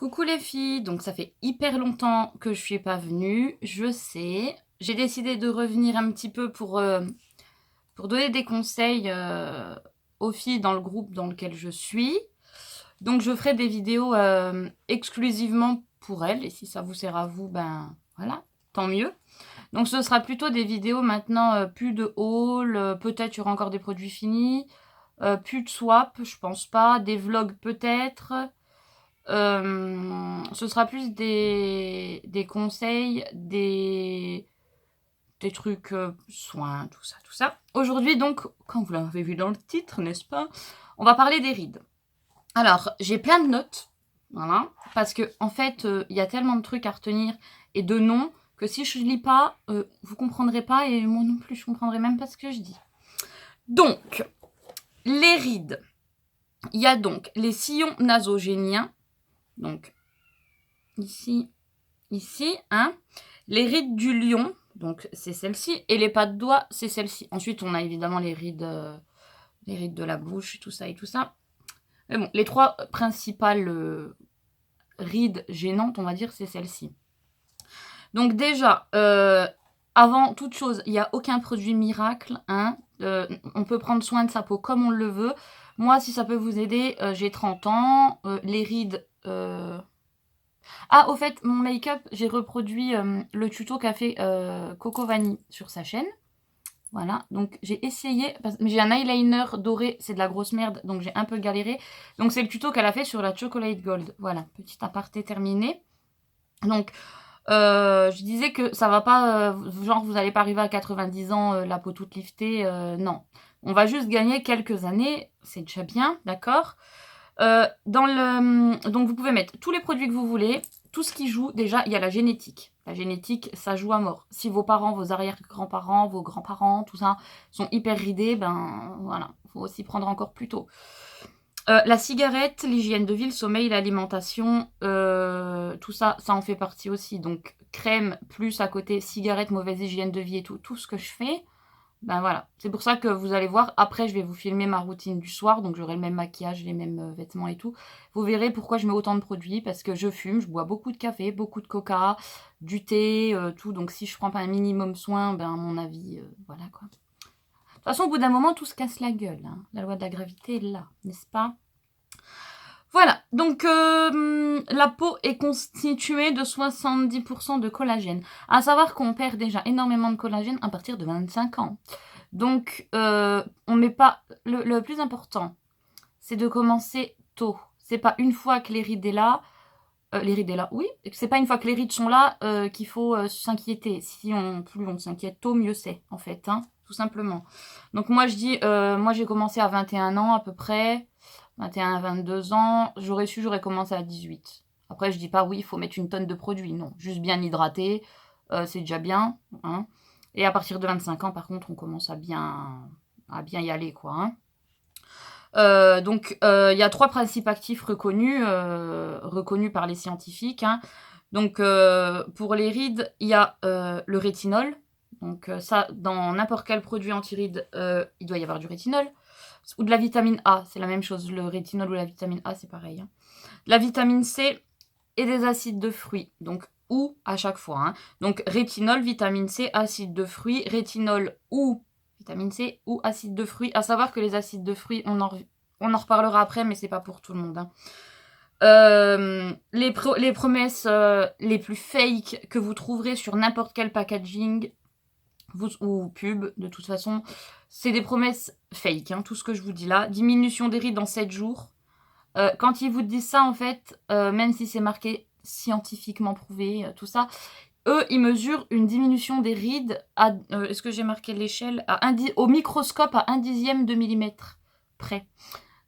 Coucou les filles, donc ça fait hyper longtemps que je suis pas venue, je sais. J'ai décidé de revenir un petit peu pour donner des conseils aux filles dans le groupe dans lequel je suis. Donc je ferai des vidéos exclusivement pour elles, et si ça vous sert à vous, ben voilà, tant mieux. Donc ce sera plutôt des vidéos maintenant, plus de haul, peut-être il y aura encore des produits finis, plus de swap, je pense pas, des vlogs peut-être. Ce sera plus des conseils, des trucs soins, tout ça, tout ça. Aujourd'hui, donc, comme vous l'avez vu dans le titre, n'est-ce pas, on va parler des rides. Alors, j'ai plein de notes, voilà, parce que en fait, il y a tellement de trucs à retenir et de noms que si je lis pas, vous comprendrez pas et moi non plus, je comprendrai même pas ce que je dis. Donc, les rides. Il y a donc les sillons nasogéniens, donc ici, hein. Les rides du lion, donc c'est celle-ci, et les pas de doigts, c'est celle-ci. Ensuite, on a évidemment les rides de la bouche, tout ça et tout ça. Mais bon, les trois principales rides gênantes, on va dire, c'est celle-ci. Donc déjà, avant toute chose, il n'y a aucun produit miracle, hein. On peut prendre soin de sa peau comme on le veut. Moi, si ça peut vous aider, j'ai 30 ans, les rides... Ah, au fait, mon make-up, j'ai reproduit le tuto qu'a fait Coco Vanille sur sa chaîne. Voilà, donc j'ai essayé, mais j'ai un eyeliner doré, c'est de la grosse merde, donc j'ai un peu galéré. Donc c'est le tuto qu'elle a fait sur la Chocolate Gold. Voilà, petit aparté terminé. Donc, je disais que ça va pas, genre vous n'allez pas arriver à 90 ans, la peau toute liftée, non. On va juste gagner quelques années, c'est déjà bien, d'accord. Donc vous pouvez mettre tous les produits que vous voulez, tout ce qui joue. Déjà, il y a la génétique. La génétique, ça joue à mort. Si vos parents, vos arrière-grands-parents, vos grands-parents, tout ça, sont hyper ridés, ben voilà, faut aussi prendre encore plus tôt. La cigarette, l'hygiène de vie, le sommeil, l'alimentation, tout ça, ça en fait partie aussi. Donc crème, plus à côté, cigarette, mauvaise hygiène de vie et tout ce que je fais, ben voilà. C'est pour ça que vous allez voir, après je vais vous filmer ma routine du soir, donc j'aurai le même maquillage, les mêmes vêtements et tout. Vous verrez pourquoi je mets autant de produits, parce que je fume, je bois beaucoup de café, beaucoup de coca, du thé, tout. Donc si je prends pas un minimum soin, ben à mon avis, voilà quoi. De toute façon, au bout d'un moment, tout se casse la gueule, hein. La loi de la gravité est là, n'est-ce pas? Voilà, donc la peau est constituée de 70% de collagène. À savoir qu'on perd déjà énormément de collagène à partir de 25 ans. Donc, on met pas... Le plus important, c'est de commencer tôt. C'est pas une fois que les rides est là... les rides est là, oui. C'est pas une fois que les rides sont là qu'il faut s'inquiéter. Plus on s'inquiète tôt, mieux c'est, en fait, hein, tout simplement. Donc moi, je dis... moi, j'ai commencé à 21 ans, à peu près. 21 à 22 ans. J'aurais commencé à 18. Après, je dis pas, oui, il faut mettre une tonne de produits. Non, juste bien hydraté. C'est déjà bien, hein. Et à partir de 25 ans, par contre, on commence à bien y aller, quoi, hein. Donc, il y a 3 principes actifs reconnus par les scientifiques, hein. Donc, pour les rides, il y a le rétinol. Donc, ça, dans n'importe quel produit anti-rides, il doit y avoir du rétinol. Ou de la vitamine A, c'est la même chose. Le rétinol ou la vitamine A, c'est pareil, hein. La vitamine C et des acides de fruits. Donc, ou à chaque fois, hein. Donc, rétinol, vitamine C, acide de fruits, rétinol ou vitamine C ou acide de fruits. À savoir que les acides de fruits, on en reparlera après, mais c'est pas pour tout le monde, hein. Les promesses les plus fake que vous trouverez sur n'importe quel packaging ou pub, de toute façon, c'est des promesses fake, hein, tout ce que je vous dis là. Diminution des rides en 7 jours. Quand ils vous disent ça, en fait, même si c'est marqué scientifiquement prouvé, tout ça, eux, ils mesurent une diminution des rides à... Est-ce que j'ai marqué l'échelle au microscope à 1/10 de millimètre près.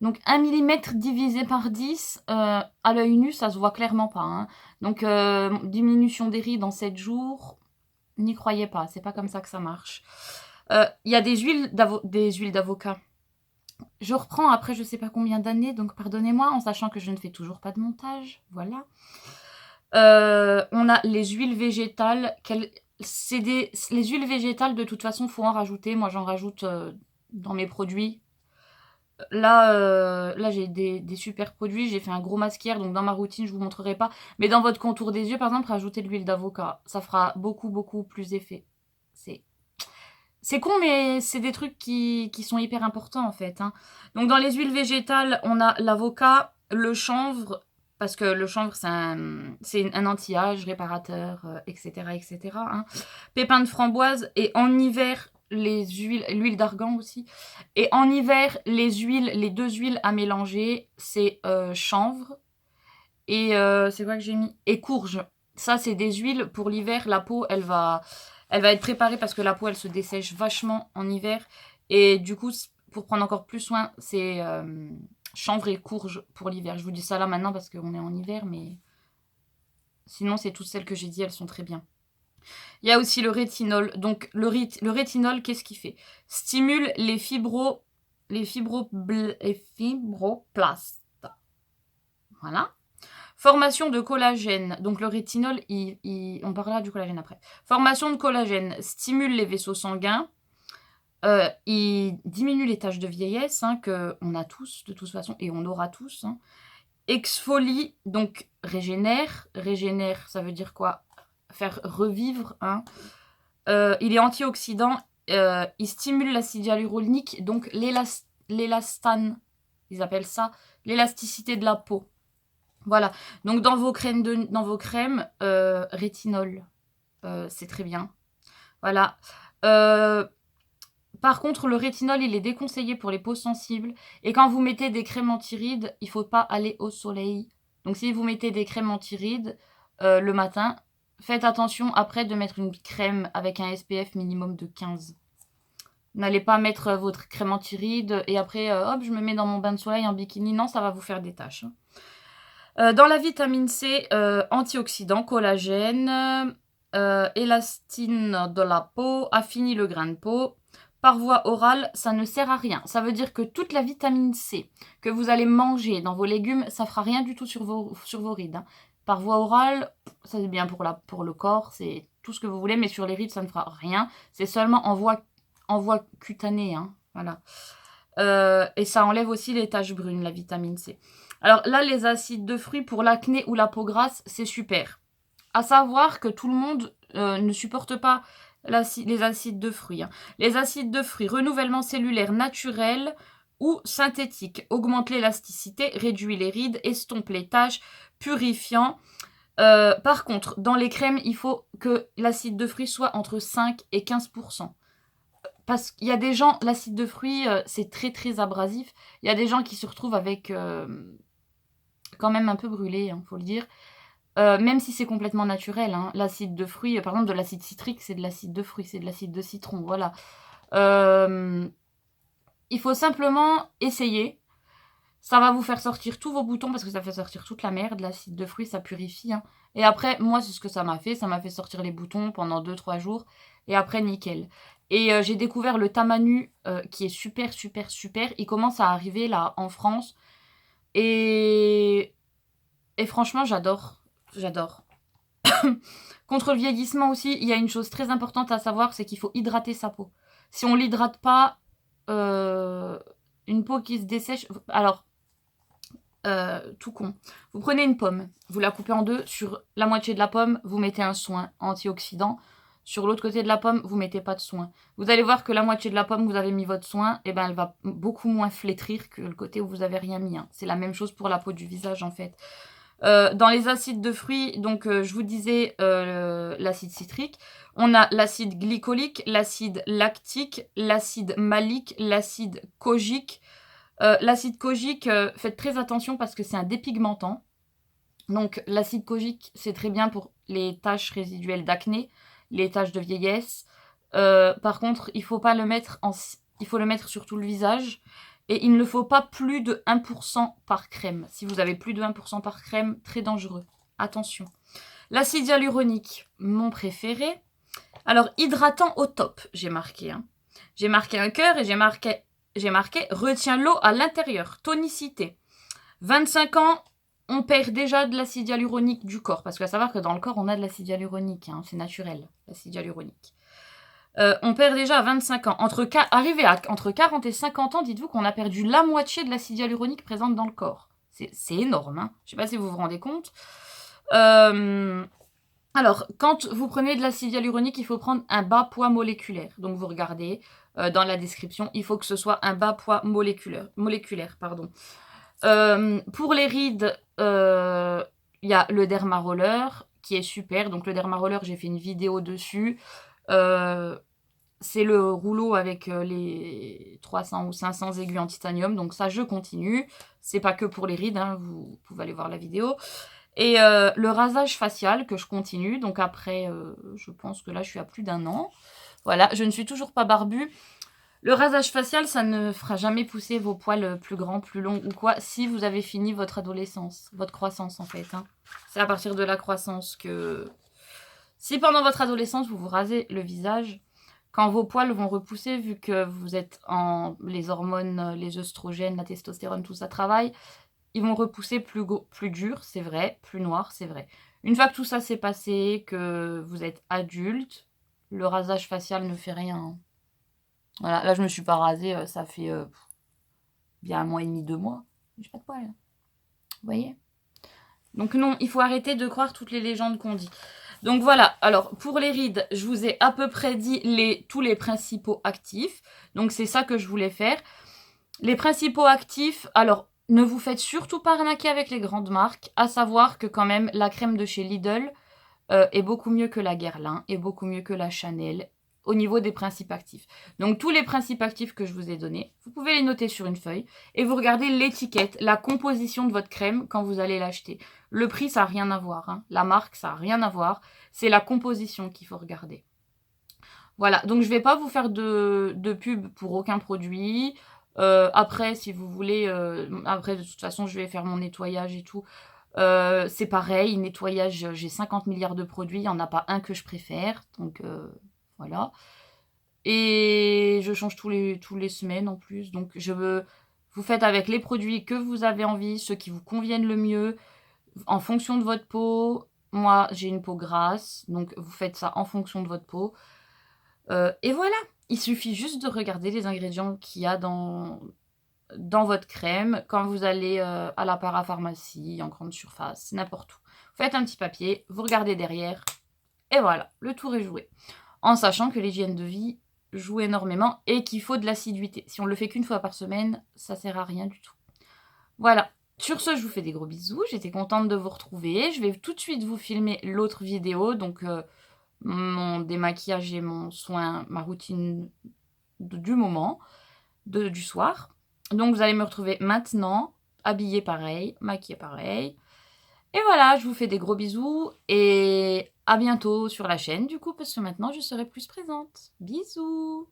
Donc 1 millimètre divisé par 10, à l'œil nu, ça se voit clairement pas, hein. Donc diminution des rides en 7 jours, n'y croyez pas, c'est pas comme ça que ça marche. Il y a des huiles d'avocat. Je reprends après je sais pas combien d'années, donc pardonnez-moi, en sachant que je ne fais toujours pas de montage, voilà. On a les huiles végétales. Les huiles végétales, de toute façon, faut en rajouter. Moi, j'en rajoute dans mes produits. Là, j'ai des super produits. J'ai fait un gros mascara, donc dans ma routine, je vous montrerai pas. Mais dans votre contour des yeux, par exemple, rajoutez de l'huile d'avocat. Ça fera beaucoup, beaucoup plus effet. C'est con, mais c'est des trucs qui sont hyper importants, en fait. Hein. Donc, dans les huiles végétales, on a l'avocat, le chanvre, parce que le chanvre, c'est un anti-âge, réparateur, etc., etc. Hein. Pépins de framboise. Et en hiver, l'huile d'argan aussi. Et en hiver, les deux huiles à mélanger, c'est chanvre et c'est quoi que j'ai mis? Et courge. Ça, c'est des huiles pour l'hiver. La peau, elle va être préparée parce que la peau, elle se dessèche vachement en hiver. Et du coup, pour prendre encore plus soin, c'est chanvre et courge pour l'hiver. Je vous dis ça là maintenant parce qu'on est en hiver, mais sinon, c'est toutes celles que j'ai dit, elles sont très bien. Il y a aussi le rétinol. Donc, le rétinol, qu'est-ce qu'il fait? Stimule les fibroblastes. Voilà. Formation de collagène. Donc, le rétinol, on parlera du collagène après. Formation de collagène stimule les vaisseaux sanguins. Il diminue les taches de vieillesse, hein, qu'on a tous, de toute façon, et on aura tous. Hein. Exfolie, donc régénère. Régénère, ça veut dire quoi? Faire revivre. Hein. Il est antioxydant. Il stimule l'acide hyaluronique, donc l'élastane. Ils appellent ça l'élasticité de la peau. Voilà. Donc dans vos crèmes, rétinol, c'est très bien. Voilà. Par contre, le rétinol, il est déconseillé pour les peaux sensibles. Et quand vous mettez des crèmes anti-rides, il ne faut pas aller au soleil. Donc si vous mettez des crèmes anti-rides le matin, faites attention après de mettre une crème avec un SPF minimum de 15. N'allez pas mettre votre crème anti-rides et après, hop, je me mets dans mon bain de soleil en bikini. Non, ça va vous faire des taches. Dans la vitamine C, antioxydant, collagène, élastine de la peau, affinit le grain de peau. Par voie orale, ça ne sert à rien. Ça veut dire que toute la vitamine C que vous allez manger dans vos légumes, ça fera rien du tout sur vos rides. Hein. Par voie orale, ça c'est bien pour le corps, c'est tout ce que vous voulez, mais sur les rides, ça ne fera rien. C'est seulement en voie cutanée. Hein. Voilà. Et ça enlève aussi les taches brunes, la vitamine C. Alors là, les acides de fruits pour l'acné ou la peau grasse, c'est super. À savoir que tout le monde ne supporte pas les acides de fruits. Hein. Les acides de fruits, renouvellement cellulaire naturel ou synthétique, augmente l'élasticité, réduit les rides, estompe les taches, purifiant. Par contre, dans les crèmes, il faut que l'acide de fruits soit entre 5 et 15%. Parce qu'il y a des gens, l'acide de fruits, c'est très très abrasif. Il y a des gens qui se retrouvent avec quand même un peu brûlé, hein, faut le dire. Même si c'est complètement naturel, hein. L'acide de fruits, par exemple de l'acide citrique, c'est de l'acide de fruits, c'est de l'acide de citron, voilà. Il faut simplement essayer. Ça va vous faire sortir tous vos boutons parce que ça fait sortir toute la merde. L'acide de fruits, ça purifie. Hein. Et après, moi, c'est ce que ça m'a fait. Ça m'a fait sortir les boutons pendant 2-3 jours. Et après, nickel. Et j'ai découvert le Tamanu qui est super, super, super. Il commence à arriver là en France. Et franchement, j'adore. J'adore. Contre le vieillissement aussi, il y a une chose très importante à savoir, c'est qu'il faut hydrater sa peau. Si on l'hydrate pas, une peau qui se dessèche... Alors, tout con. Vous prenez une pomme, vous la coupez en deux. Sur la moitié de la pomme, vous mettez un soin antioxydant. Sur l'autre côté de la pomme, vous mettez pas de soin. Vous allez voir que la moitié de la pomme, vous avez mis votre soin, et ben elle va beaucoup moins flétrir que le côté où vous avez rien mis. Hein. C'est la même chose pour la peau du visage en fait. Dans les acides de fruits, donc je vous disais l'acide citrique, on a l'acide glycolique, l'acide lactique, l'acide malique, l'acide kojique. L'acide kojique, faites très attention parce que c'est un dépigmentant. Donc l'acide kojique, c'est très bien pour les taches résiduelles d'acné, les taches de vieillesse. Par contre, il faut le mettre sur tout le visage. Et il ne faut pas plus de 1% par crème. Si vous avez plus de 1% par crème, très dangereux. Attention. L'acide hyaluronique, mon préféré. Alors, hydratant au top, j'ai marqué. Hein. J'ai marqué un cœur et j'ai marqué retient l'eau à l'intérieur. Tonicité. 25 ans, on perd déjà de l'acide hyaluronique du corps. Parce qu'il faut savoir que dans le corps, on a de l'acide hyaluronique. Hein, c'est naturel, l'acide hyaluronique. On perd déjà à 25 ans. Arrivé à entre 40 et 50 ans, dites-vous qu'on a perdu la moitié de l'acide hyaluronique présente dans le corps. C'est énorme, hein. Je ne sais pas si vous vous rendez compte. Alors, quand vous prenez de l'acide hyaluronique, il faut prendre un bas poids moléculaire. Donc, vous regardez dans la description, il faut que ce soit un bas poids moléculaire, pardon. Pour les rides, il y a le Derma Roller qui est super. Donc, le Derma Roller, j'ai fait une vidéo dessus. C'est le rouleau avec les 300 ou 500 aiguilles en titanium. Donc, ça, je continue. C'est pas que pour les rides, hein, vous pouvez aller voir la vidéo. Et le rasage facial que je continue, donc après, je pense que là, je suis à plus d'1 an. Voilà, je ne suis toujours pas barbue. Le rasage facial, ça ne fera jamais pousser vos poils plus grands, plus longs ou quoi, si vous avez fini votre adolescence, votre croissance en fait, hein. C'est à partir de la croissance que... Si pendant votre adolescence, vous vous rasez le visage, quand vos poils vont repousser, vu que vous êtes en... les hormones, les œstrogènes, la testostérone, tout ça travaille, ils vont repousser plus dur, c'est vrai, plus noir, c'est vrai. Une fois que tout ça s'est passé, que vous êtes adulte, le rasage facial ne fait rien, hein. Voilà, là je me suis pas rasée, ça fait bien 1 mois et demi, 2 mois. J'ai pas de poils. Vous voyez? Donc non, il faut arrêter de croire toutes les légendes qu'on dit. Donc voilà, alors pour les rides, je vous ai à peu près dit tous les principaux actifs. Donc c'est ça que je voulais faire. Les principaux actifs, alors ne vous faites surtout pas arnaquer avec les grandes marques, à savoir que quand même la crème de chez Lidl est beaucoup mieux que la Guerlain, est beaucoup mieux que la Chanel au niveau des principes actifs. Donc tous les principes actifs que je vous ai donnés, vous pouvez les noter sur une feuille et vous regardez l'étiquette, la composition de votre crème quand vous allez l'acheter. Le prix, ça n'a rien à voir, hein. La marque, ça n'a rien à voir. C'est la composition qu'il faut regarder. Voilà, donc je ne vais pas vous faire de pub pour aucun produit. Après, si vous voulez, après de toute façon, je vais faire mon nettoyage et tout. C'est pareil, nettoyage, j'ai 50 milliards de produits, il n'y en a pas un que je préfère. Donc voilà. Et je change tous les semaines en plus. Donc vous faites avec les produits que vous avez envie, ceux qui vous conviennent le mieux, en fonction de votre peau. Moi, j'ai une peau grasse, donc vous faites ça en fonction de votre peau. Et voilà, il suffit juste de regarder les ingrédients qu'il y a dans votre crème quand vous allez à la parapharmacie, en grande surface, n'importe où. Vous faites un petit papier, vous regardez derrière, et voilà, le tour est joué. En sachant que l'hygiène de vie joue énormément et qu'il faut de l'assiduité. Si on le fait qu'une fois par semaine, ça sert à rien du tout. Voilà. Sur ce, je vous fais des gros bisous. J'étais contente de vous retrouver. Je vais tout de suite vous filmer l'autre vidéo. Donc, mon démaquillage et mon soin, ma routine du moment, du soir. Donc, vous allez me retrouver maintenant, habillée pareil, maquillée pareil. Et voilà, je vous fais des gros bisous et à bientôt sur la chaîne du coup, parce que maintenant je serai plus présente. Bisous!